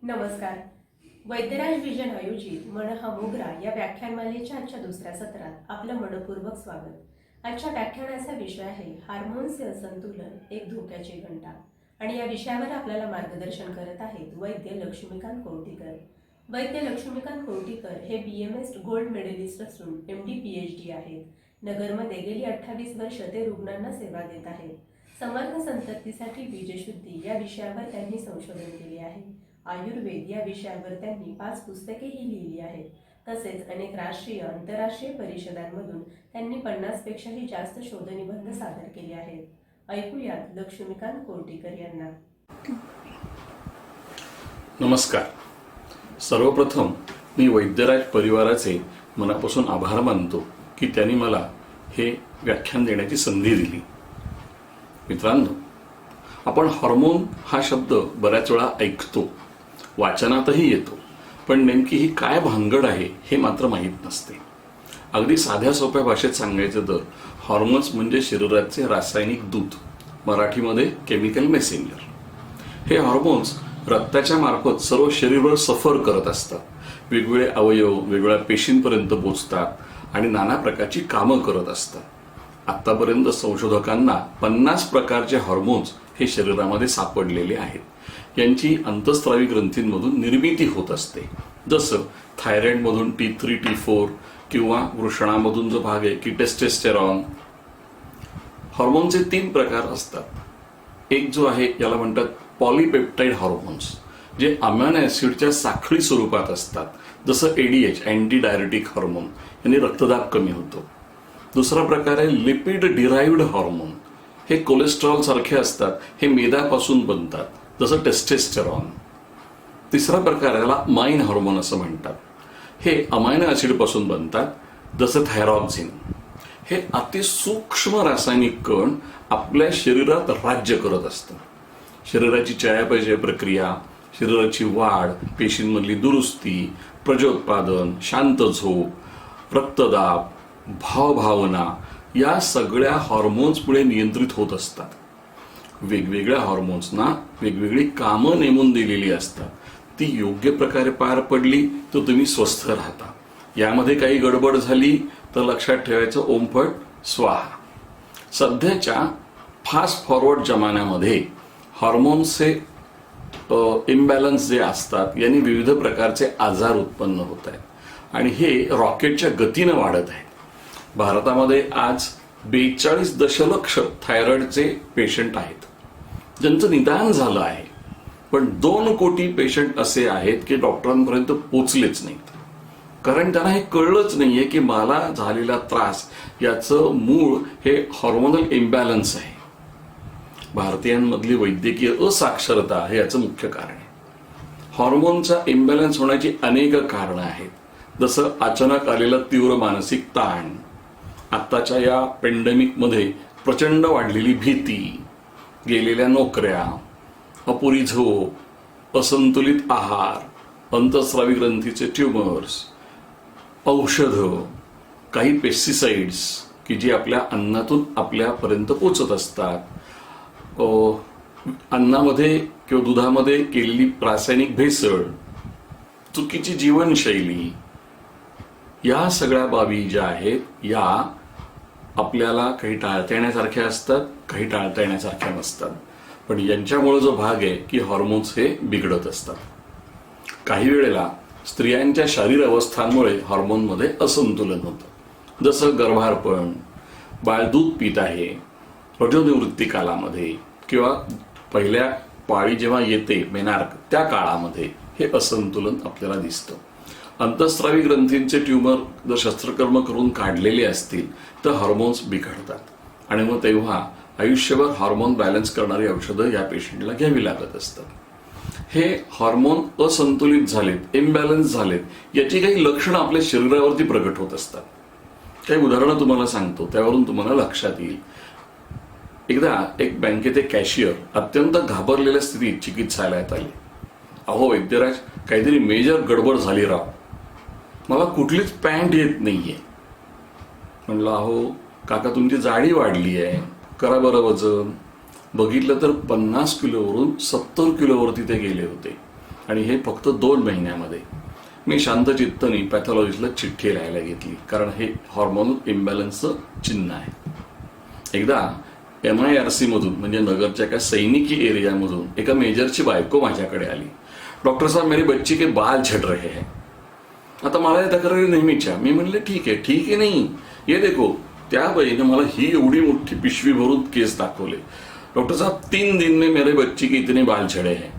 नमस्कार. वैद्यराज विजन आयोजित मन हा मोगरा या व्याख्यानमालेच्या आजच्या दुसऱ्या सत्रात आपलं मनपूर्वक स्वागत. आजच्या व्याख्यानाचा विषय आहे हार्मोन्सचे असंतुलन, एक धोक्याची घंटा. आणि या विषयावर आपल्याला मार्गदर्शन करत आहेत वैद्य लक्ष्मीकांत कोर्टीकर. वैद्य लक्ष्मीकांत कोर्टीकर हे BMS गोल्ड मेडलिस्ट असून MD PhD आहेत. नगरमध्ये गेली 28 वर्ष ते रुग्णांना सेवा देत आहेत. समर्थ संततीसाठी बीजशुद्धी या विषयावर त्यांनी संशोधन केले आहे. आयुर्वेद या विषयावर त्यांनी 5 पुस्तकेही लिहिली आहेत. तसेच अनेक राष्ट्रीय आंतरराष्ट्रीय परिषदांमधून त्यांनी 50 पेक्षाही जास्त शोधनिबंध सादर केले आहेत. ऐकूयात लक्ष्मीकांत कोर्टीकर यांना. नमस्कार. सर्वप्रथम मी वैद्यराज परिवाराचे मनापासून आभार मानतो की त्यांनी मला हे व्याख्यान देण्याची संधी दिली. मित्रांनो, आपण हार्मोन हा शब्द बऱ्याच वेळा ऐकतो, वाचनातही येतो, पण नेमकी ही काय भानगड आहे हे मात्र माहीत नसते. अगदी साध्या सोप्या भाषेत सांगायचं तर हार्मोन्स म्हणजे शरीराचे रासायनिक दूत, मराठीमध्ये केमिकल मेसेंजर. हे हार्मोन्स रक्ताच्या मार्फत सर्व शरीरभर सफर करत असतात. वेगवेगळे अवयव वेगवेगळ्या पेशींपर्यंत पोचतात आणि नाना प्रकारची कामं करत असतात. आतापर्यंत संशोधकांना 50 प्रकारचे हार्मोन्स हे शरीरामध्ये सापडलेले आहेत. यांची अंतःस्रावी ग्रंथींमधून निर्मिती होत असते. जसं थायरॉइडमधून T3 T4 किंवा वृषणामधून जो भाग आहे की टेस्टोस्टेरॉन. हार्मोनचे 3 प्रकार असतात. एक जो आहे याला म्हणतात पॉलीपेप्टाइड हार्मोन्स, जे अमायनो ॲसिडच्या साखळी स्वरूपात असतात. जसं ADH अँटी डायरेटिक हार्मोन, यांनी रक्तदाब कमी होतो. दुसरा प्रकार आहे लिपिड डिराइव्ड हार्मोन. हे कोलेस्ट्रॉल सारखे असतात, हे मेदापासून बनतात, जसं टेस्टोस्टेरॉन. तिसरा प्रकार याला माइन हार्मोन असं म्हणतात. हे अमायनो ॲसिड पासून बनतात, जसं थायरॉक्सिन. हे अतिसूक्ष्म रासायनिक कण आपल्या शरीरात राज्य करत असतात. शरीराची चयापचय प्रक्रिया, शरीराची वाढ, पेशींमधली दुरुस्ती, प्रजोत्पादन, शांत झोप, रक्तदाब, भावभावना या सगळ्या हार्मोन्समुळे नियंत्रित होत असतात. वेगवेगळ्या हार्मोन्सना वेगवेगळी कामं नेमून दिलेली असतात. ती योग्य प्रकारे पार पडली तर तुम्ही स्वस्थ राहता. यामध्ये काही गडबड झाली तर लक्षात ठेवायचं, ओमफट स्वाहा. सध्याच्या फास्ट फॉरवर्ड जमान्यामध्ये हार्मोन्सचे इम्बॅलन्स जे असतात यांनी विविध प्रकारचे आजार उत्पन्न होत आहेत आणि हे रॉकेटच्या गतीनं वाढत आहेत. भारतामध्ये आज 42 दशलक्ष थायरॉइडचे पेशंट आहेत ज्यांचं निदान झालं आहे. पण 2 कोटी पेशंट असे आहेत की डॉक्टरांपर्यंत पोचलेच नाहीत, कारण त्यांना हे कळलंच नाहीये की मला झालेला त्रास याचं मूळ हे हार्मोनल इम्बॅलन्स आहे. भारतीयांमधली वैद्यकीय असाक्षरता हे याचं मुख्य कारण आहे. हार्मोनचा इम्बॅलन्स होण्याची अनेक कारणं आहेत. जसं अचानक आलेला तीव्र मानसिक ताण, आत्ताच्या या पेंडेमिकमध्ये प्रचंड वाढलेली भीती, गेलेल्या नोकऱ्या, अपुरी झोप, असंतुलित आहार, अंतःस्रावी ग्रंथीचे ट्युमर्स, औषधं, काही पेस्टिसाइड्स की जी आपल्या अन्नातून आपल्यापर्यंत पोचत असतात, अन्नामध्ये किंवा दुधामध्ये केलेली रासायनिक भेसळ, चुकीची जीवनशैली, या सगळ्या बाबी ज्या आहेत या आपल्याला काही टाळता येण्यासारख्या असतात, काही टाळता येण्यासारख्या नसतात. पण यांच्यामुळे जो भाग आहे की हार्मोन्स हे बिघडत असतात. काही वेळेला स्त्रियांच्या शारीर अवस्थांमुळे हार्मोनमध्ये असंतुलन होतं. जसं गर्भारपण, बाळ दूध पित आहे, रजोनिवृत्ती कालामध्ये किंवा पहिल्या पाळी जेव्हा येते मेनार्क त्या काळामध्ये हे असंतुलन आपल्याला दिसतं. अंतःस्रावी ग्रंथींचे ट्युमर जर शस्त्रकर्म करून काढलेले असतील तर हार्मोन्स बिघडतात आणि मग तेव्हा आयुष्यभर हार्मोन बॅलन्स करणारी औषधं या पेशंटला घ्यावी लागत असतात. हे हार्मोन असंतुलित झालेत, इम्बॅलन्स झालेत, याची काही लक्षणं आपल्या शरीरावरती प्रगट होत असतात. काही उदाहरणं तुम्हाला सांगतो, त्यावरून तुम्हाला लक्षात येईल. एकदा एक बँकेचे कॅशियर अत्यंत घाबरलेल्या स्थितीत चिकित्सालयात आले. अहो वैद्यराज, काहीतरी मेजर गडबड झाली राव, मला कुठलीच पॅन्ट येत नाहीये. म्हणलं, अहो काका तुमची जाडी वाढली आहे, करा बरं वजन. बघितलं तर 50 किलोवरून 70 किलोवरती ते गेले होते. आणि हे फक्त 2 महिन्यामध्ये. मी शांत चित्ताने पॅथॉलॉजिस्टला चिठ्ठी लिहायला घेतली, कारण हे हॉर्मोनल इम्बॅलन्सचं चिन्ह आहे. एकदा MIRC मधून म्हणजे नगरच्या एका सैनिकी एरियामधून एका मेजरची बायको माझ्याकडे आली. डॉक्टर साहब, मेरी बच्ची के बाल झड़ रहे हैं. आता मला या तक्रारी नेहमीच्या. मी म्हणले ठीक आहे नाही, ये देखो. त्या बाईने मला ही एवढी मोठी पिशवी भरून केस दाखवले. डॉक्टर साहब, 3 दिन में मेरे बच्ची के इतने बाल झड़े हैं.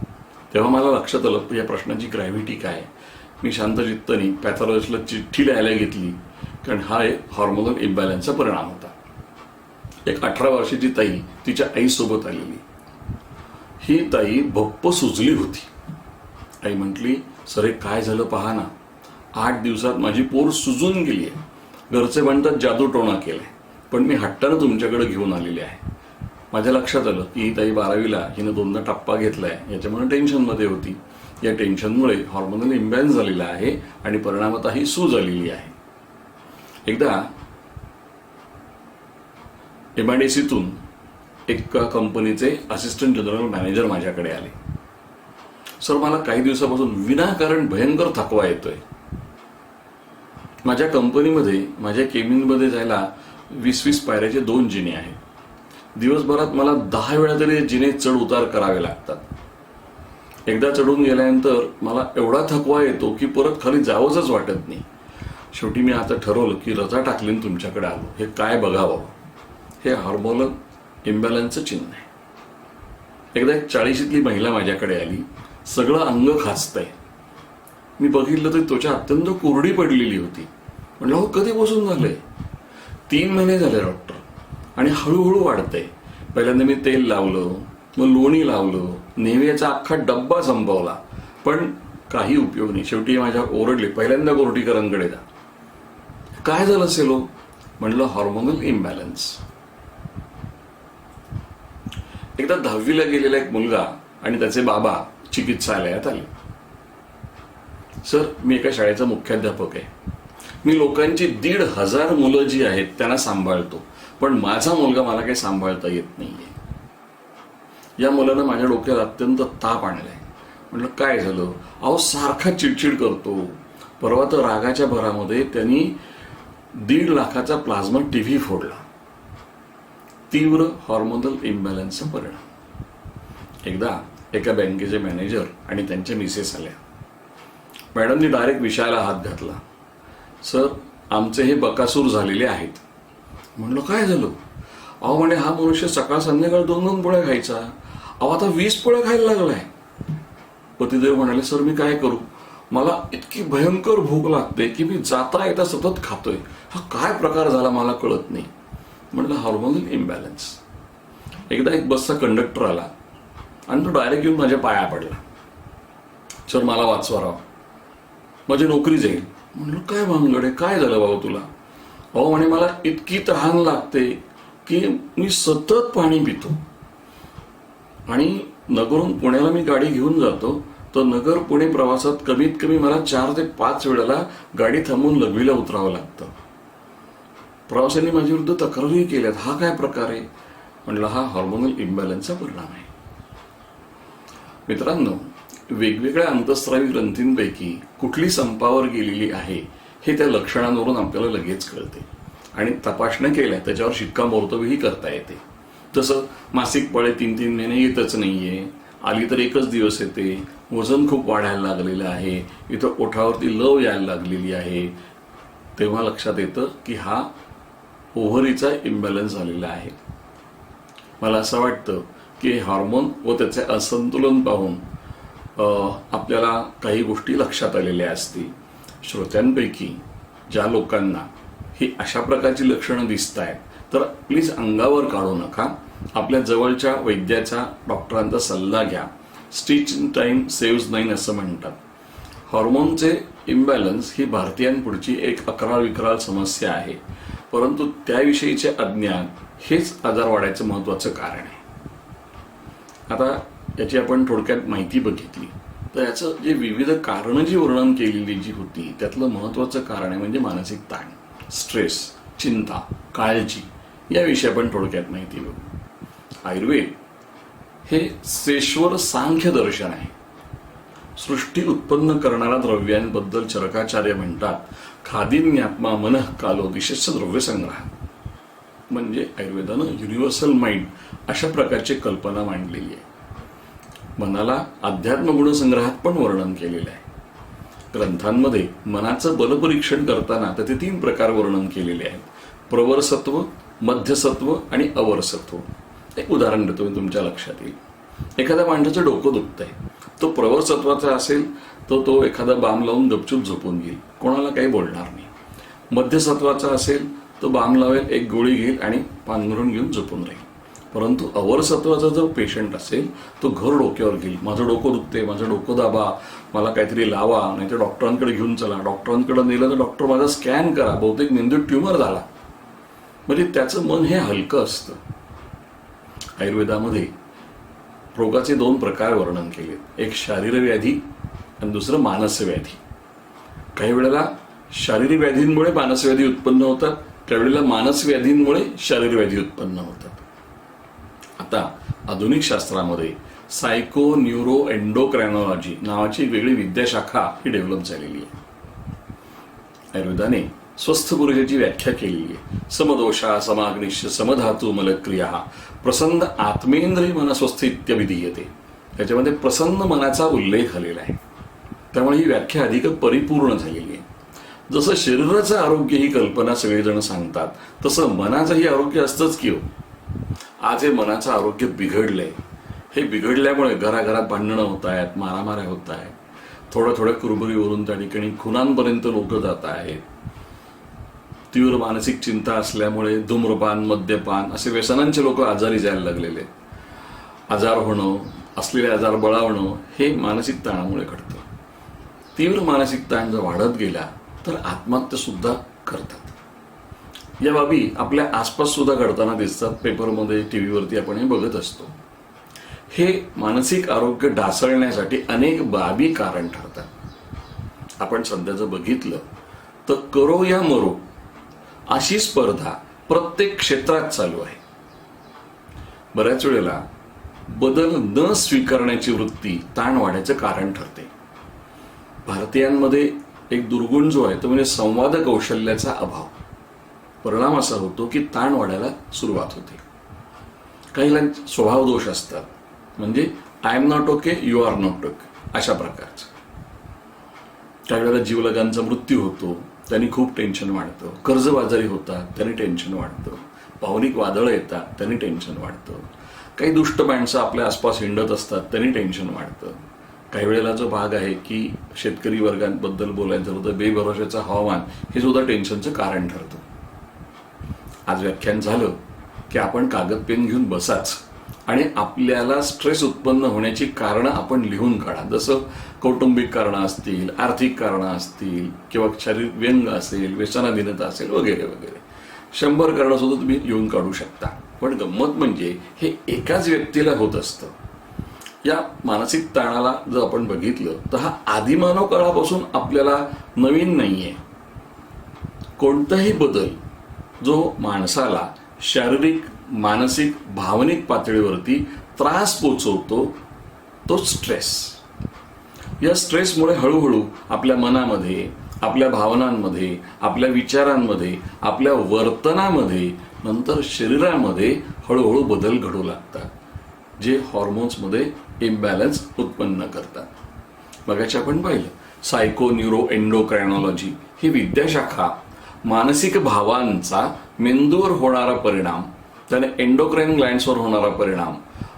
तेव्हा मला लक्षात आलं या प्रश्नाची ग्रॅव्हिटी काय. मी शांत चित्ताने पॅथॉलॉजिस्टला चिठ्ठी लिहायला घेतली, कारण हा एक हॉर्मोनल इम्बॅलन्सचा परिणाम होता. एक 18 वर्षाची ताई तिच्या आईसोबत आलेली. ही ताई भप्प सुजली होती. आई म्हटली, सर हे काय झालं पहा ना, 8 दिवसात माझी पोर सुजून गेली आहे. घरचे म्हणतात जादूटोणा केलाय, पण मी हट्टानं तुमच्याकडे घेऊन आलेली आहे. माझ्या लक्षात आलं की ही ताई 12वीला हिनं 2दा टप्पा घेतलाय, याच्यामुळे टेन्शनमध्ये होती. या टेन्शनमुळे हॉर्मोनल इम्बॅलन्स झालेला आहे आणि परिणामात ही सूज आलेली आहे. एकदा MIDCतून एका कंपनीचे असिस्टंट जनरल मॅनेजर माझ्याकडे आले. सर, मला काही दिवसापासून विनाकारण भयंकर थकवा येतोय. माझ्या कंपनीमध्ये माझ्या केबिनमध्ये जायला 20-20 पायऱ्याचे 2 जिने आहेत. दिवसभरात मला 10 वेळा तरी जिने चढ उतार करावे लागतात. एकदा चढून गेल्यानंतर मला एवढा थकवा येतो की परत खाली जावंच वाटत नाही. शेवटी मी आता ठरवलं की रजा टाकली तुमच्याकडे आलो. हे काय बघावं. हे हॉर्मोनल इम्बॅलन्सचं चिन्ह आहे. एकदा एक 40शीतली महिला माझ्याकडे आली. सगळं अंग खाजतंय. मी बघितलं तर त्वचा अत्यंत कोरडी पडलेली होती. म्हणलं, हो कधीपासून झालंय. 3 महिने झाले डॉक्टर, आणि हळूहळू वाढतंय. पहिल्यांदा मी तेल लावलं, मग लोणी लावलं, नेव्याचा अख्खा डब्बा संपवला, पण काही उपयोग नाही. शेवटी माझ्यावर ओरडले, पहिल्यांदा गोरटीकरांकडे जा. काय झालं असेल हो. म्हणलं, हॉर्मोनल इम्बॅलन्स. एकदा 10वीला गेलेला एक मुलगा आणि त्याचे बाबा चिकित्सालयात आले. सर, मी एका शाळेचा मुख्याध्यापक आहे. मी लोकांची 1,500 मुलं जी आहेत त्यांना सांभाळतो, पण माझा मुलगा मला काही सांभाळता येत नाहीये. या मुलानं माझ्या डोक्यात अत्यंत ताप आणलाय. म्हटलं, काय झालं. अहो, सारखा चिडचिड करतो. परवा तर रागाच्या भरामध्ये त्यांनी 1.5 लाखाचा प्लाझ्मा टीव्ही फोडला. तीव्र हॉर्मोनल इम्बॅलन्सचा परिणाम. एकदा एका बँकेचे मॅनेजर आणि त्यांच्या मिसेस आल्या. मॅडमनी डायरेक्ट विषयाला हात घातला. सर, आमचे हे बकासूर झालेले आहेत. म्हणलं, काय झालं. अहो म्हणे, हा मनुष्य सकाळ संध्याकाळ 2-2 पोळ्या खायचा, अहो आता 20 पोळ्या खायला लागलाय. पतिदेव म्हणाले, सर मी काय करू. मला इतकी भयंकर भूक लागते की मी जाता येता सतत खातोय. हा काय प्रकार झाला मला कळत नाही. म्हणलं, हॉर्मोनल इम्बॅलन्स. एकदा एक बसचा कंडक्टर आला आणि तो डायरेक्ट येऊन माझ्या पाया पडला. सर, मला वाचवा राव, माझी नोकरी जाईल. म्हणलं, काय भानगड आहे, काय झालं बाबा तुला. अहो म्हणे, मला इतकी तहान लागते की मी सतत पाणी पितो, आणि नगरहून पुण्याला मी गाडी घेऊन जातो तर नगर पुणे प्रवासात कमीत कमी मला 4 ते 5 वेळेला गाडी थांबवून लघवीला उतरावं लागतं. प्रवाशांनी माझ्या विरुद्ध तक्रारी केल्यात. हा काय प्रकार आहे. म्हणलं, हा हॉर्मोनल इम्बॅलन्सचा परिणाम आहे. मित्रांनो, वेगवेगळ्या अंतःस्रावी ग्रंथींपैकी कुठली संपावर गेलेली आहे हे त्या लक्षणांवरून आपल्याला लगेच कळते, आणि तपासण्या केल्या त्याच्यावर शिक्कामोर्तबही करता येते. तसं मासिक पाळी 3-3 महिने येतच नाहीये, आली तर एकच दिवस येते, वजन खूप वाढायला लागलेलं आहे, इथं ओठावरती लव यायला लागलेली आहे, तेव्हा लक्षात येतं की हा ओव्हरीचा इम्बॅलन्स झालेला आहे. मला असं वाटतं की हार्मोन व त्याचे असंतुलन पाहून आपल्याला काही गोष्टी लक्षात आलेल्या असतील. श्रोत्यांपैकी ज्या लोकांना ही अशा प्रकारची लक्षणं दिसत आहेत तर प्लीज अंगावर काढू नका. आपल्या जवळच्या वैद्याचा, डॉक्टरांचा सल्ला घ्या. स्टिच इन टाइम सेव्स 9 असं म्हणतात. हॉर्मोनचे इम्बॅलन्स ही भारतीयांपुढची एक अकराळ समस्या आहे, परंतु त्याविषयीचे अज्ञान हेच आजार वाढायचं महत्त्वाचं कारण आहे. आता याची आपण थोडक्यात माहिती बघितली तर याचं जे विविध कारणं जी वर्णन केलेली जी होती त्यातलं महत्त्वाचं कारण आहे म्हणजे मानसिक ताण, स्ट्रेस, चिंता, काळजी, याविषयी आपण थोडक्यात माहिती बघू. आयुर्वेद हे सेश्वर सांख्य दर्शन आहे. सृष्टी उत्पन्न करणाऱ्या द्रव्यांबद्दल चरकाचार्य म्हणतात, खादीन्यात्मा मनः कालो दिशेच द्रव्यसंग्रह. म्हणजे आयुर्वेदानं युनिव्हर्सल माइंड अशा प्रकारची कल्पना मांडलेली आहे. मनाला अध्यात्म गुणसंग्रहात पण वर्णन केलेलं आहे. ग्रंथांमध्ये मनाचं बलपरीक्षण करताना त्याचे 3 प्रकार वर्णन केलेले आहेत: प्रवरसत्व, मध्यसत्व आणि अवरसत्व. एक उदाहरण देतो मी, तुमच्या लक्षात येईल. एखाद्या माणसाचं डोकं दुखतंय, तो प्रवरसत्वाचा असेल तर तो एखादा बाम लावून गपचूप झोपून घेईल, कोणाला काही बोलणार नाही. मध्यसत्वाचा असेल तो बाम लावेल, एक गोळी घेईल आणि पांघरून घेऊन झोपून राहील. परंतु अवरसत्वाचा जो पेशंट असेल तो घर डोक्यावर घेईल, माझं डोकं दुखते, माझं डोकं दाबा, मला काहीतरी लावा, नाही तर डॉक्टरांकडे घेऊन चला. डॉक्टरांकडे नेलं तर डॉक्टर माझा स्कॅन करा, बहुतेक मेंदूत ट्युमर झाला. म्हणजे त्याचं मन हे हलकं असतं. आयुर्वेदामध्ये रोगाचे 2 प्रकार वर्णन केले, एक शारीरव्याधी आणि दुसरं मानसव्याधी. काही वेळेला शारीरिक व्याधींमुळे मानसव्याधी उत्पन्न होतात, त्यावेळेला मानसव्याधींमुळे शारीरव्याधी उत्पन्न होतात. आता आधुनिक शास्त्रामध्ये सायको न्यूरो एंडोक्रायनॉलॉजी नावाची एक वेगळी विद्याशाखा ही डेव्हलप झालेली आहे. आयुर्वेदाने स्वस्थ पुरुषाची व्याख्या केलेली आहे. समदोषा समाग्निश्य समधातू मलक्रिया प्रसन्न आत्मेंद्रिय मनस्वस्थ इत्यभिधीयते. त्याच्यामध्ये प्रसन्न मनाचा उल्लेख आलेला आहे. त्यामुळे ही व्याख्या अधिक परिपूर्ण झालेली आहे. जसं शरीराचं आरोग्य ही कल्पना सगळेजण सांगतात, तसं मनाचंही आरोग्य असतंच की हो. आज हे मनाचं आरोग्य बिघडलंय. हे बिघडल्यामुळे घराघरात भांडणं होत आहेत, मारामाऱ्या होत आहेत, थोड्या थोड्या कुरबुरीवरून त्या ठिकाणी खुनांपर्यंत लोक जात आहेत. तीव्र मानसिक चिंता असल्यामुळे धूम्रपान, मद्यपान असे व्यसनांचे लोक आजारी जायला लागलेले. आजार होणं, असलेले आजार बळावणं हे मानसिक ताणामुळे घडतं. तीव्र मानसिक ताण जर वाढत गेला तर आत्महत्या सुद्धा करतात. या बाबी आपल्या आसपास सुद्धा घडताना दिसतात. पेपरमध्ये, टीव्हीवरती आपण हे बघत असतो. हे मानसिक आरोग्य ढासळण्यासाठी अनेक बाबी कारण ठरतात. आपण सध्या जर बघितलं तर करो या मरो अशी स्पर्धा प्रत्येक क्षेत्रात चालू आहे. बऱ्याच वेळेला बदल न स्वीकारण्याची वृत्ती ताण वाढायचं कारण ठरते. भारतीयांमध्ये एक दुर्गुण जो आहे तो म्हणजे संवाद कौशल्याचा अभाव. परिणाम असा होतो की ताण वाढायला सुरुवात होते. काहीला स्वभाव दोष असतात, म्हणजे I am not okay, you are not okay अशा प्रकारचं. काही वेळेला जीवलगांचा मृत्यू होतो, त्यांनी खूप टेन्शन वाढतं. कर्जबाजारी होतात, त्यांनी टेन्शन वाढतं. भावनिक वादळं येतात, त्यांनी टेन्शन वाढतं. काही दुष्ट माणसं आपल्या आसपास हिंडत असतात, त्यांनी टेन्शन वाढतं. काही वेळेला जो भाग आहे की शेतकरी वर्गांबद्दल बोलायचं होतं, बेभरोशाचं हवामान हे सुद्धा टेन्शनचं कारण ठरतं. आज व्याख्यान झालं की आपण कागद पेन घेऊन बसाच आणि आपल्याला स्ट्रेस उत्पन्न होण्याची कारणं आपण लिहून काढा. जसं कौटुंबिक कारणं असतील, आर्थिक कारणं असतील, किंवा शारीरिक व्यंग असेल, व्यसनाधीनता असेल, वगैरे वगैरे 100 कारणं सुद्धा तुम्ही लिहून काढू शकता. पण गंमत म्हणजे हे एकाच व्यक्तीला होत असतं. या मानसिक ताणाला जर आपण बघितलं तर हा आदिमानव काळापासून आपल्याला नवीन नाहीये. कोणताही बदल जो माणसाला शारीरिक, मानसिक, भावनिक पातळीवरती त्रास पोचवतो तो स्ट्रेस. या स्ट्रेसमुळे हळूहळू आपल्या मनामध्ये, आपल्या भावनांमध्ये, आपल्या विचारांमध्ये, आपल्या वर्तनामध्ये, नंतर शरीरामध्ये हळूहळू बदल घडू लागतात, जे हॉर्मोन्समध्ये इम्बॅलन्स उत्पन्न करतात. मगाशी आपण पाहिलं सायको न्यूरो एंडोक्रायनॉलॉजी ही विद्याशाखा मानसिक भावांचा मेंदूवर होणारा परिणाम, त्याने एंडोक्राइन ग्लँड्सवर होणारा परिणाम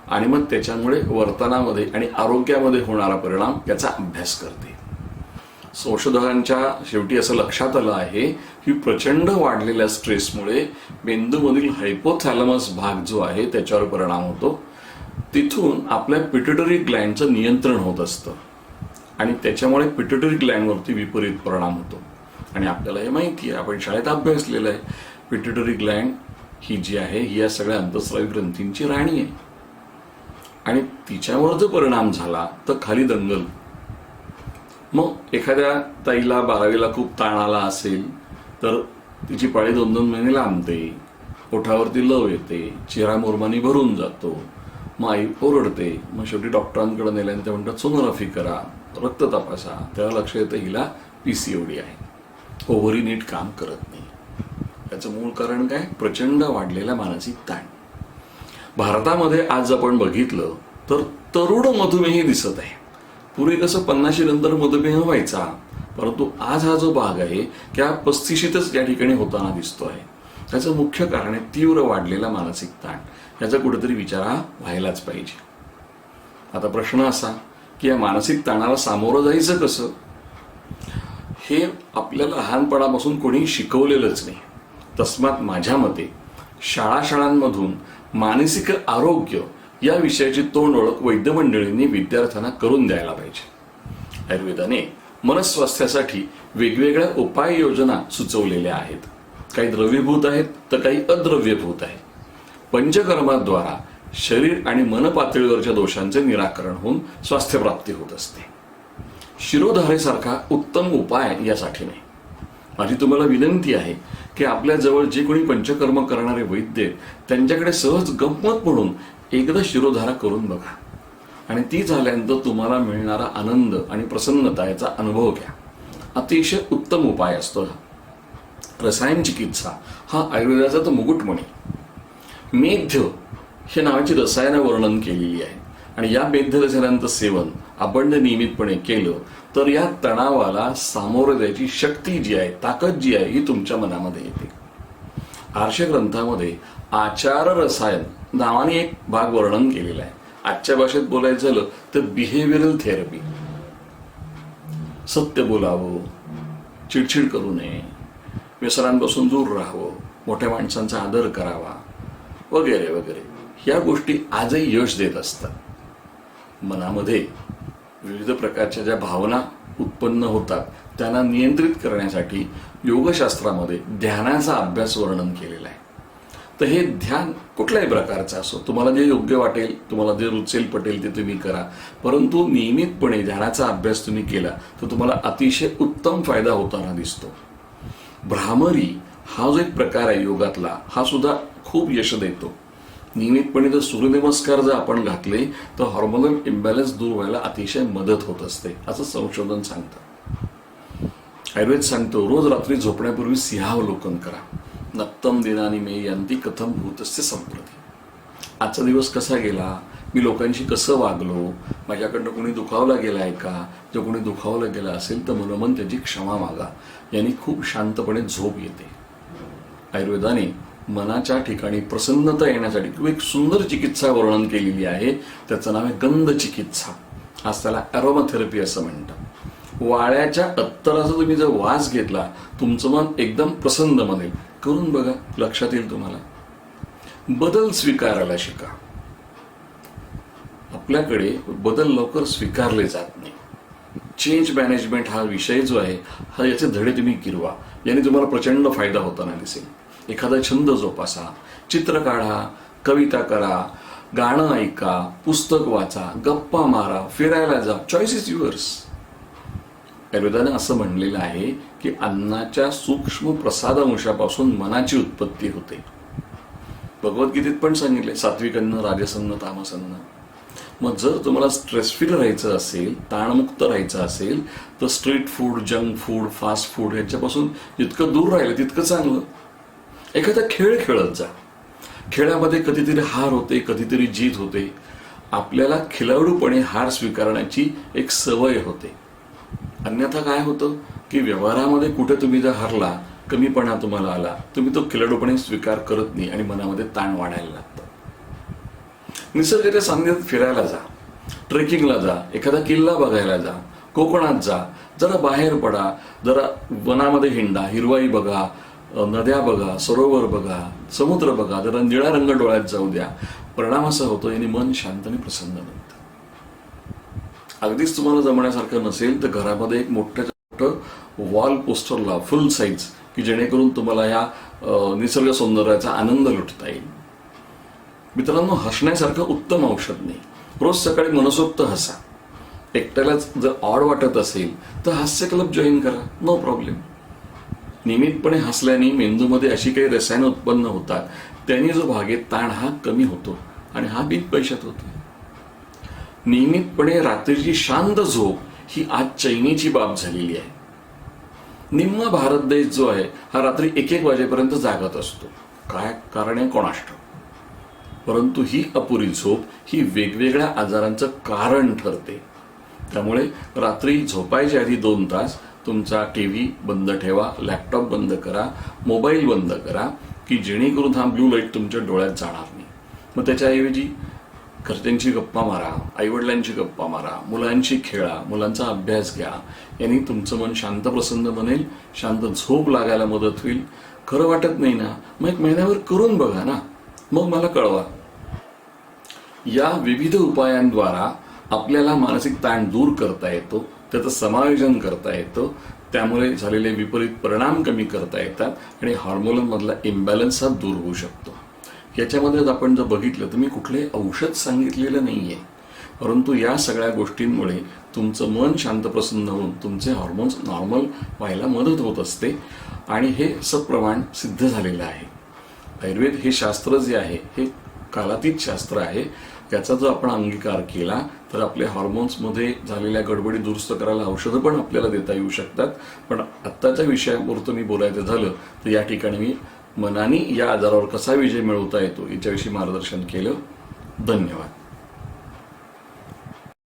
आणि मग त्याच्यामुळे वर्तनामध्ये आणि आरोग्यामध्ये होणारा परिणाम याचा अभ्यास करते. संशोधकांच्या शेवटी असं लक्षात आलं आहे की प्रचंड वाढलेल्या स्ट्रेसमुळे मेंदूमधील हायपोथॅलमस भाग जो आहे त्याच्यावर परिणाम होतो. तिथून आपल्या पिट्युटरी ग्लँडचं नियंत्रण होत असतं आणि त्याच्यामुळे पिट्युटरी ग्लँडवरती विपरीत परिणाम होतो. आणि आपल्याला हे माहिती आहे, आपण शाळेत अभ्यासलेलं आहे, पिट्युटरी ग्लँड ही जी आहे ही या सगळ्या अंतःस्रावी ग्रंथींची राणी आहे. आणि तिच्यावर जर परिणाम झाला तर खाली दंगल. मग एखाद्या ताईला 12वीला खूप ताण आला असेल तर तिची पाळी 2-2 महिने लांबते, ओठावरती लव येते, चेहरा मुरमानी भरून जातो, मग आई ओरडते. मग शेवटी डॉक्टरांकडे नेल्यानंतर ते म्हणतात सोनोग्राफी करा. रक्त तपासा, तेव्हा लक्ष येतं हिला PCOD आहे. ओव्हरी नीट काम करत नाही. याचं मूळ कारण काय? प्रचंड वाढलेला मानसिक ताण. भारतामध्ये आज आपण बघितलं तर तरुण मधुमेही दिसत आहे. पूर्वी कसं 50 नंतर मधुमेह व्हायचा, परंतु आज हा जो भाग आहे त्या 35च या ठिकाणी होताना दिसतो आहे. त्याचं मुख्य कारण आहे तीव्र वाढलेला मानसिक ताण. याचा कुठेतरी विचार हा व्हायलाच पाहिजे. आता प्रश्न असा की या मानसिक ताणाला सामोरं जायचं कसं? हे आपल्याला लहानपणापासून कोणी शिकवलेलंच नाही. तस्मात माझ्या मते शाळांमधून मानसिक आरोग्य या विषयाची तोंड ओळख वैद्य मंडळींनी विद्यार्थ्यांना करून द्यायला पाहिजे. आयुर्वेदाने मनस्वास्थ्यासाठी वेगवेगळ्या उपाययोजना सुचवलेल्या आहेत. काही द्रव्यभूत आहेत तर काही अद्रव्यभूत आहेत. पंचकर्माद्वारा शरीर आणि मन पातळीवरच्या दोषांचे निराकरण होऊन स्वास्थ्यप्राप्ती होत असते. शिरोधारेसारखा उत्तम उपाय यासाठी नाही. माझी तुम्हाला विनंती आहे की आपल्या जवळ जे कोणी पंचकर्म करणारे वैद्य आहेत त्यांच्याकडे सहज गंमत म्हणून एकदा शिरोधारा करून बघा आणि ती झाल्यानंतर तुम्हाला मिळणारा आनंद आणि प्रसन्नता याचा अनुभव घ्या. अतिशय उत्तम उपाय असतो हा. रसायन चिकित्सा हा आयुर्वेदाचा तर मुकुटमणी. मेध्य हे नावाची रसायनं वर्णन केलेली आहे आणि या मेध्य रसायनांचं सेवन आपण जर नियमितपणे केलं तर या तणावाला सामोरं द्यायची शक्ती जी आहे, ताकद जी आहे, ही तुमच्या मनामध्ये येते. आर्ष ग्रंथामध्ये आचार रसायन नावाने एक भाग वर्णन केलेला आहे. आजच्या भाषेत बोलायचं झालं तर बिहेवियरल थेरपी. सत्य बोलावं, चिडचिड करू नये, व्यसनांपासून दूर राहावं, मोठ्या माणसांचा आदर करावा वगैरे वगैरे, ह्या गोष्टी आजही यश देत असतात. मनामध्ये विविध प्रकारच्या ज्या भावना उत्पन्न होतात त्यांना नियंत्रित करण्यासाठी योगशास्त्रामध्ये ध्यानाचा अभ्यास वर्णन केलेला आहे. तर हे ध्यान कुठल्याही प्रकारचं असो, तुम्हाला जे योग्य वाटेल, तुम्हाला जे रुचेल पटेल ते तुम्ही करा, परंतु नियमितपणे ध्यानाचा अभ्यास तुम्ही केला तर तुम्हाला अतिशय उत्तम फायदा होताना दिसतो. भ्रामरी हा जो एक प्रकार आहे योगातला, हा सुद्धा खूप यश देतो. नियमितपणे जर सूर्यनमस्कार जर आपण घातले तर हॉर्मोनल इम्बॅलन्स दूर व्हायला अतिशय मदत होत असते, असं संशोधन सांगतं. आयुर्वेद सांगतो रोज रात्री झोपण्यापूर्वी सिंहावलोकन करा. नक्तम दिनानी मे यांती कथम भूतस्य संप्रती. आजचा दिवस कसा गेला, मी लोकांशी कसं वागलो, माझ्याकडनं कोणी दुखावला गेला आहे का, जर कोणी दुखावलं गेलं असेल तर मनोमन त्याची क्षमा मागा. यांनी खूप शांतपणे झोप येते. आयुर्वेदाने मनाच्या ठिकाणी प्रसन्नता येण्यासाठी किंवा एक सुंदर चिकित्सा वर्णन केलेली आहे. त्याचं नाव आहे गंध चिकित्सा. आज त्याला ॲरोमाथेरपी असं म्हणतात. वाळ्याच्या अत्तराचा तुम्ही जर वास घेतला तुमचं मन एकदम प्रसन्न बनेल. करून बघा, लक्षात येईल तुम्हाला. बदल स्वीकारायला शिका. आपल्याकडे बदल लवकर स्वीकारले जात नाही. चेंज मॅनेजमेंट हा विषय जो आहे हा याचे धडे तुम्ही गिरवा. याने तुम्हाला प्रचंड फायदा होताना दिसेल. एखादा छंद जोपासा, चित्र काढा, कविता करा, गाणं ऐका, पुस्तक वाचा, गप्पा मारा, फिरायला जा. Choice is yours. आयुर्वेदाने असं म्हणलेलं आहे की अन्नाच्या सूक्ष्म प्रसादांशापासून मनाची उत्पत्ती होते. भगवद्गीतेत पण सांगितले सात्विक अन्न, राजस अन्न, तामस अन्न. मग जर तुम्हाला स्ट्रेस फ्री राहायचं असेल, ताणमुक्त राहायचं असेल तर street food, junk food, fast food याच्यापासून जितकं दूर राहिलं तितकं चांगलं. एखादा खेळ खेळत जा. खेळामध्ये कधीतरी हार होते, कधीतरी जीत होते. आपल्याला खिलाडूपणे हार स्वीकारण्याची एक सवय होते. अन्यथा काय होतं की व्यवहारामध्ये कुठे तुम्ही जर हरला, कमीपणा तुम्हाला आला, तुम्ही तो खिलाडूपणे स्वीकार करत नाही आणि मनामध्ये ताण वाढायला लागतं. निसर्गाच्या सान्निध्यात फिरायला जा, ट्रेकिंगला जा, एखादा किल्ला बघायला जा, कोकणात जा, जरा बाहेर पडा, जरा वनामध्ये हिंडा, हिरवाई बघा, नद्या बघा, सरोवर बघा, समुद्र बघा, जरा निळा रंग डोळ्यात जाऊ द्या. परिणाम असा होतो याने मन शांत आणि प्रसन्न बनतं. अगदीच तुम्हाला जमण्यासारखं नसेल तर घरामध्ये एक मोठं वॉल पोस्टर लावा, फुल साईज, की जेणेकरून तुम्हाला या निसर्ग सौंदर्याचा आनंद लुटता येईल. मित्रांनो, हसण्यासारखं उत्तम औषध नाही. रोज सकाळी मनसोक्त हसा. एकट्यालाच जर ऑड वाटत असेल तर हास्य क्लब जॉईन करा, नो प्रॉब्लेम. नियमितपणे हसल्याने मेंदूमध्ये अशी काही रसायनं उत्पन्न होतात, त्यांनी जो भागेत ताण हा कमी होतो आणि हा बिन पैशात होतो. नियमितपणे रात्रीची शांत झोप ही आज चैनीची बाब झालेली आहे. निम्मा भारत देश जो आहे हा रात्री 1-1 वाजेपर्यंत जागत असतो. काय कारण आहे कोणास ठाऊक. परंतु ही अपुरी झोप ही वेगवेगळ्या आजारांचं कारण ठरते. त्यामुळे रात्री झोपायच्या आधी 2 तास तुमचा टीव्ही बंद ठेवा, लॅपटॉप बंद करा, मोबाईल बंद करा, की जेणेकरून हा ब्लू लाईट तुमच्या डोळ्यात जाणार नाही. मग त्याच्याऐवजी घरच्यांची गप्पा मारा, आईवडिलांची गप्पा मारा, मुलांशी खेळा, मुलांचा अभ्यास घ्या. यांनी तुमचं मन शांत प्रसन्न बनेल, शांत झोप लागायला मदत होईल. खरं वाटत नाही ना, मग 1 महिन्यावर करून बघा ना, मग मला कळवा. या विविध उपायांद्वारा आपल्याला मानसिक ताण दूर करता येतो, त्याचं समायोजन करता येतं. त्यामुळे झालेले विपरीत परिणाम कमी करता येतात आणि हार्मोनमधला इम्बॅलन्स हा दूर होऊ शकतो. याच्यामध्ये आपण जर बघितलं तर मी कुठले औषध सांगितलेलं नाहीये, परंतु या सगळ्या गोष्टींमुळे तुमचं मन शांत प्रसन्न होऊन तुमचे हार्मोन्स नॉर्मल व्हायला मदत होत असते आणि हे सप्रमाण सिद्ध झालेलं आहे. आयुर्वेद हे शास्त्र जे आहे हे कालातीत शास्त्र आहे. याचा जर आपण अंगीकार केला तर आपल्या हार्मोन्समध्ये झालेल्या गडबडी दुरुस्त करायला औषधं पण आपल्याला देता येऊ शकतात. पण आत्ताच्या विषयापुरतं मी बोलायचं झालं तर या ठिकाणी मी मनाने या आजारावर कसा विजय मिळवता येतो याच्याविषयी मार्गदर्शन केलं. धन्यवाद.